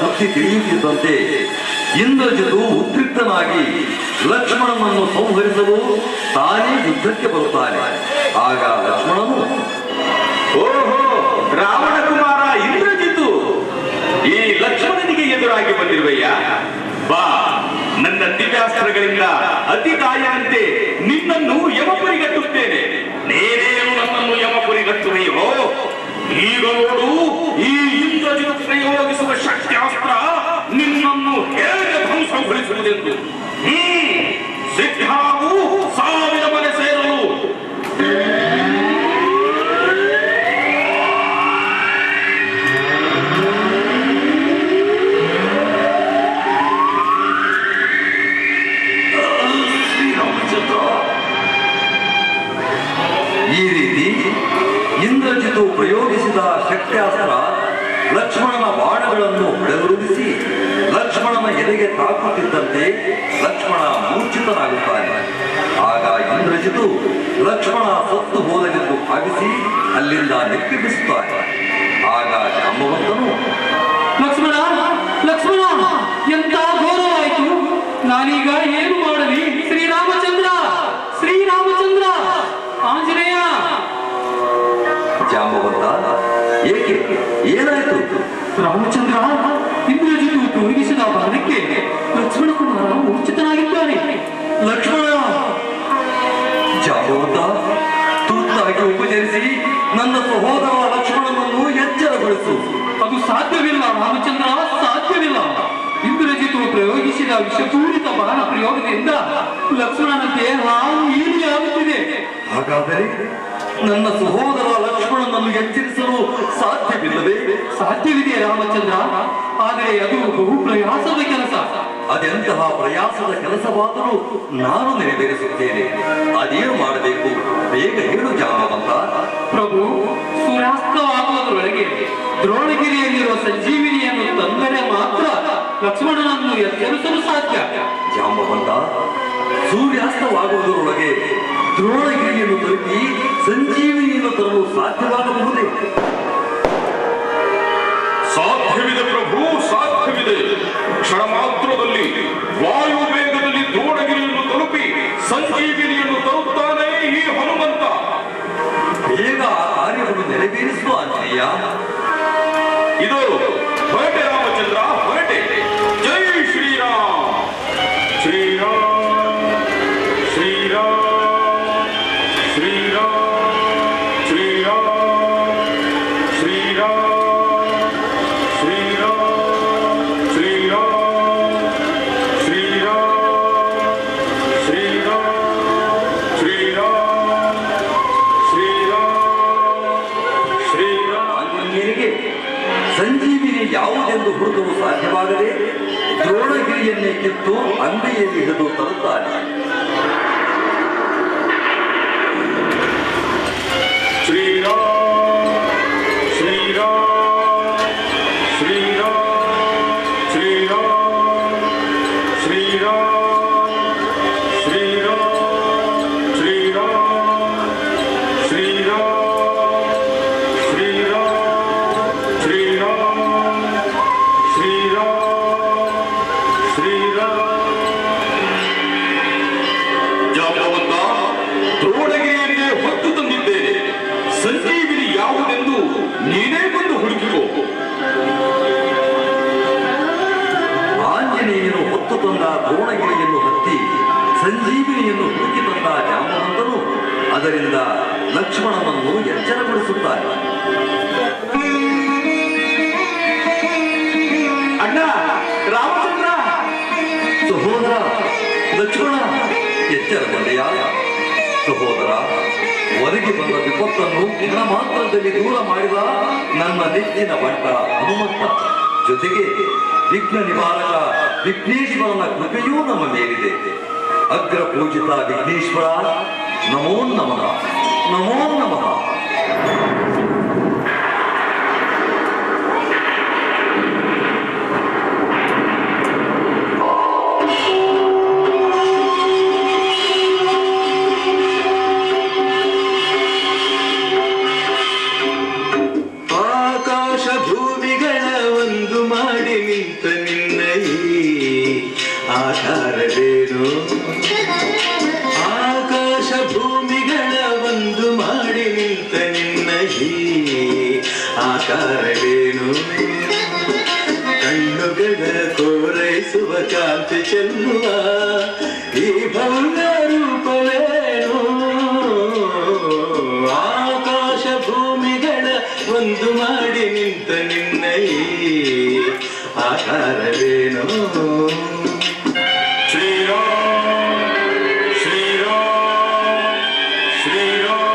ಸುದ್ದಿ ತಿಳಿಯುತ್ತಿದ್ದಂತೆ ಇಂದ್ರಜಿತು ಉದ್ರಿಕ್ತನಾಗಿ ಲಕ್ಷ್ಮಣನನ್ನು ಸಂಹರಿಸಲು ತಾನೇ ಯುದ್ಧಕ್ಕೆ ಬರುತ್ತಾನೆ. ಆಗ ಲಕ್ಷ್ಮಣನು, ಓಹೋ ರಾವಣ ಕುಮಾರ ಇಂದ್ರಜಿತು, ಈ ಲಕ್ಷ್ಮಣನಿಗೆ ಎದುರಾಗಿ ಬಂದಿರುವೆಯ? ಬಾ, ನನ್ನ ದಿವ್ಯಾಸ್ತ್ರಗಳಿಂದ ಅತಿ ಕಾಯಂತೆ ನಿನ್ನನ್ನು ಯಮಪುರಿಗಟ್ಟುತ್ತೇನೆ. ನೀನೇನು ನನ್ನನ್ನು ಯಮಪುರಿಗಟ್ಟುವೆಯೋ? ಈಗ ನೋಡು, ಈ ಇಂದ್ರಜಿತು ಪ್ರಯೋಗಿಸುವ ಶಕ್ತ್ಯಾಸ್ತ್ರ ನಿನ್ನನ್ನು ಹೇಗೆ ಧ್ವಂಸಗೊಳಿಸುವುದೆಂದು. ಸಿದ್ಧಾವು ಸಾವಿರ ಮನೆ ಸೇರಲು. ಈ ರೀತಿ ಇಂದ್ರಜಿತು ಪ್ರಯೋಗಿಸಿದ ಶಕ್ತ್ಯಾಸ್ತ್ರ ಲಕ್ಷ್ಮಣನ ಬಾಣಗಳನ್ನು ಹೊಡೆದುರುಳಿಸಿ ಲಕ್ಷ್ಮಣನ ಎದೆಗೆ ತಾಕುತ್ತಿದ್ದಂತೆ ಲಕ್ಷ್ಮಣ ಮೂರ್ಛಿತನಾಗುತ್ತಾನೆ. ಆಗ ಇಂದ್ರಜಿತು ಲಕ್ಷ್ಮಣ ಸತ್ತು ಹೋದನೆಂದು ಭಾವಿಸಿ ಅಲ್ಲಿಂದ ನೆಪ್ಪಿಬಿಸುತ್ತಾನೆ. ಆಗ ಜಾಂಬವಂತನು, ಲಕ್ಷ್ಮಣ ಲಕ್ಷ್ಮಣ, ಎಂತ ಘೋರವಾಯಿತು! ನಾನೀಗ ಏನು ಮಾಡಲಿ? ಶ್ರೀರಾಮಚಂದ್ರ ಶ್ರೀರಾಮಚಂದ್ರ, ಆಂಜನೇಯ! ಜಾಂಬವಂತ, ಏಕೆ, ಏನಾಯಿತು? ರಾಮಚಂದ್ರ, ಇಂದ್ರಜಿತು ಪ್ರಯೋಗಿಸಿದ ಬಾಣಕ್ಕೆ ಲಕ್ಷ್ಮಣ ಕುಮಾರ ಮೂರ್ಛಿತನಾಗಿದ್ದಾನೆ. ಲಕ್ಷ್ಮಣ! ಜಾಂಬವಂತ, ತುರ್ತಾಗಿ ಉಪಚರಿಸಿ ನನ್ನ ಸಹೋದರ ಲಕ್ಷ್ಮಣನನ್ನು ಎಚ್ಚರಗೊಳಿಸು. ಅದು ಸಾಧ್ಯವಿಲ್ಲ ರಾಮಚಂದ್ರ, ಸಾಧ್ಯವಿಲ್ಲ. ಇಂದ್ರಜಿತು ಪ್ರಯೋಗಿಸಿದ ವಿಷಪೂರಿತ ಬಾಣ ಪ್ರಯೋಗದಿಂದ ಲಕ್ಷ್ಮಣನ ದೇಹ ಹೀರಿಯಾಗುತ್ತಿದೆ. ಹಾಗಾದರೆ ನನ್ನ ಸಹೋದರ ಲಕ್ಷ್ಮಣನನ್ನು ಎಚ್ಚರಿಸಲು ಸಾಧ್ಯವಿಲ್ಲವೇ? ಸಾಧ್ಯವಿದೆ ರಾಮಚಂದ್ರ, ಆದರೆ ಅದು ಬಹು ಪ್ರಯಾಸದ ಕೆಲಸ. ಅದೆಂತಹ ಪ್ರಯಾಸದ ಕೆಲಸವಾದರೂ ನಾನು ನೆರವೇರಿಸುತ್ತೇನೆ. ಅದೇನು ಮಾಡಬೇಕು, ಬೇಗ ಹೇಳು ಜಾಂಬವಂತ. ಪ್ರಭು, ಸೂರ್ಯಾಸ್ತವಾಗುವುದರೊಳಗೆ ದ್ರೋಣಗಿರಿಯಲ್ಲಿರುವ ಸಂಜೀವಿನಿಯನ್ನು ತಂದರೆ ಮಾತ್ರ ಲಕ್ಷ್ಮಣನನ್ನು ಎಚ್ಚರಿಸಲು ಸಾಧ್ಯ. ಜಾಂಬವಂತ, ಸೂರ್ಯಾಸ್ತವಾಗುವುದರೊಳಗೆ ದ್ರೋಣಗಿರಿಯನ್ನು ತಲುಪಿ ಸಂಜೀವಿನಿಯನ್ನು ತರಲು ಸಾಧ್ಯವಾಗಬಹುದೇ? ಸಾಧ್ಯವಿದೆ ಪ್ರಭು, ಸಾಧ್ಯವಿದೆ. ಕ್ಷಣ ಮಾತ್ರದಲ್ಲಿ ವಾಯು ವೇಗದಲ್ಲಿ ದ್ರೋಣಗಿರಿಯನ್ನು ತಲುಪಿ ಸಂಜೀವಿನಿಯನ್ನು ತರುತ್ತಾನೆ ಈ ಹನುಮಂತ. ಬೇಗ ಆ ಕಾರ್ಯವನ್ನು ನೆರವೇರಿಸುವ ಆಂಜನೇಯ. ಇದು ಹೊರಟೆ ರಾಮಚಂದ್ರ, ಹೊರಟೆ. ಜೈ ಶ್ರೀರಾಮ್. ಶ್ರೀರಾಮ್ ಶ್ರೀರಾಮ್ ಶ್ರೀರಾಮ್ ಶ್ರೀರಾಮ್ ಶ್ರೀರಾಮ್ ಶ್ರೀರಾಮ್ ಶ್ರೀರಾಮ್ ಶ್ರೀರಾಮ್ ಶ್ರೀರಾಮ್ ಶ್ರೀರಾಮ್ ಶ್ರೀರಾಮ್. ಆಂಜನೇಯನಿಗೆ ಸಂಜೀವಿನಿ ಯಾವುದೆಂದು ಹುಡುಕಲು ಸಾಧ್ಯವಾಗದೆ ದ್ರೋಣಗಿರಿಯನ್ನೇ ಕಿತ್ತು ಅಂಗೈಯಲ್ಲಿ ಹಿಡಿದು ತರುತ್ತಾನೆ. ದ್ರೋಣಗಿರಿಯನ್ನೇ ಹೊತ್ತು ತಂದಿದ್ದೇನೆ. ಸಂಜೀವಿನಿ ಯಾವುದೆಂದು ನೀನೇ ಬಂದು ಹುಡುಕಿಕೋ. ಆಂಜನೇಯನು ಹೊತ್ತು ತಂದ ದ್ರೋಣಗಿರಿಯನ್ನು ಹತ್ತಿ ಸಂಜೀವಿನಿಯನ್ನು ಹುಡುಕಿ ತಂದ ಜಾಂಬವಂತನು ಅದರಿಂದ ಲಕ್ಷ್ಮಣನನ್ನು ಎಚ್ಚರಗೊಳಿಸುತ್ತಾನೆ. ಅಣ್ಣ ರಾಮಚಂದ್ರ, ಸಹೋದರ ಲಕ್ಷ್ಮಣ, ಎಚ್ಚರಗೊಂಡೆಯ? ಸಹೋದರ, ಒದಗಿ ಬಂದ ವಿಪತ್ತನ್ನು ಕ್ಷಣ ಮಾತ್ರದಲ್ಲಿ ದೂರ ಮಾಡಿದ ನನ್ನ ನೆಚ್ಚಿನ ಬಂಟ ಹನುಮಂತ, ಜೊತೆಗೆ ವಿಘ್ನ ನಿವಾರಕ ವಿಘ್ನೇಶ್ವರನ ಕೃಪೆಯೂ ನಮ್ಮ ಮೇಲಿದೆ. ಅಗ್ರ ಪೂಜಿತ ವಿಘ್ನೇಶ್ವರ, ನಮೋ ನಮಃ, ನಮೋ ನಮಃ. ಆಕಾಶ ಭೂಮಿಗಳ ಒಂದು ಮಾಡಿ ಭೂಮಿಗಳ ಒಂದು ಮಾಡಿ ನಿಂತ ನಿನ್ನ ಈ ಆಕಾರವೇನು ಕಣ್ಣುಗಳ ಕೋರೈಸುವ ಕಾಂತಿ ಚೆಲ್ಲುವ ಈ ಭವ್ಯ ರೂಪವೇನು ಆಕಾಶ ಭೂಮಿಗಳ ಒಂದು ಮಾಡಿ ನಿಂತ ನಿನ್ನ ಈ ಆಕಾರವೇನು ಶ್ರೀರಾಮ್ ಶ್ರೀರಾಮ್ ಶ್ರೀರಾಮ್